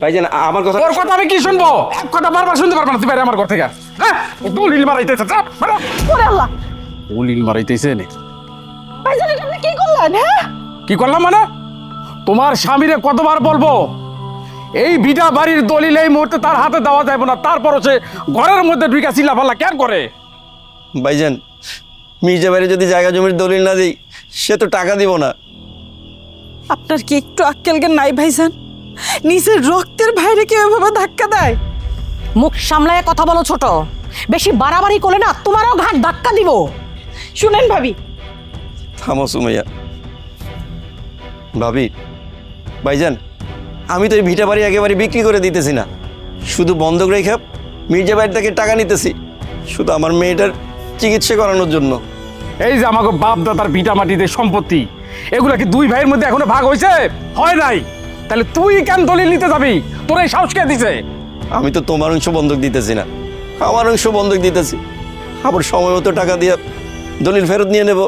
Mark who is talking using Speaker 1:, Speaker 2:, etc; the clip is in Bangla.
Speaker 1: ভাইজান আমার কথা
Speaker 2: তোর কথা আমি কি শুনবো? এক কথা বারবার শুনতে পারবো না তুই বাইরে আমার ঘর থেকে। হ্যাঁ, দলিল মারাইতেছে।
Speaker 3: ওরে আল্লাহ,
Speaker 2: দলিল মারাইতেছে নে।
Speaker 3: ভাইজান এটা আপনি কি করলেন? হ্যাঁ,
Speaker 2: কি করলাম মানে? তোমার স্বামীরে কতবার বলবো এই ভিটা বাড়ির দলিল এই মুহূর্তে তার হাতে দেওয়া যাবে না, তারপরও সে ঘরের মধ্যে ঢুকে চিল্লাফাল্লা কেন করে?
Speaker 1: ভাইজান মির্জা ভাইরে যদি জায়গা জমির দলিল না দিই সে তো টাকা দিব না।
Speaker 3: আপনার কি একটু আক্কেল জ্ঞান নাই ভাইজান? নিজের রক্তের ভাইরে কেউ এভাবে ধাক্কা দেয়?
Speaker 4: মুখ সামলায় কথা বলো ছোট, বেশি বাড়াবাড়ি করলে না তোমারও ঘাট ধাক্কা দিব।
Speaker 3: শুনেন ভাবি,
Speaker 1: থামো সুমাইয়া। ভাবি, ভাইজান আমি তো এই ভিটা বাড়ি একেবারে বিক্রি করে দিতেছি না, শুধু বন্ধক রেখে মির্জা ভাইয়ের থেকে টাকা নিতেছি শুধু আমার মেয়েটার চিকিৎসা করানোর জন্য।
Speaker 2: এই যে আমাকে বাপ দাদার ভিটা মাটিতে সম্পত্তি, এগুলা কি দুই ভাইয়ের মধ্যে এখনো ভাগ হয়েছে? হয় নাই। তাহলে তুই কেন দলিল নিতে যাবি? তোর এই সাহস কে দিছে?
Speaker 1: আমি তো তোমার অংশ বন্ধক দিতেছি না, আমার অংশ বন্ধক দিতেছি, আবার সময় মতো টাকা দিয়ে দলিল ফেরত নিয়ে নেব।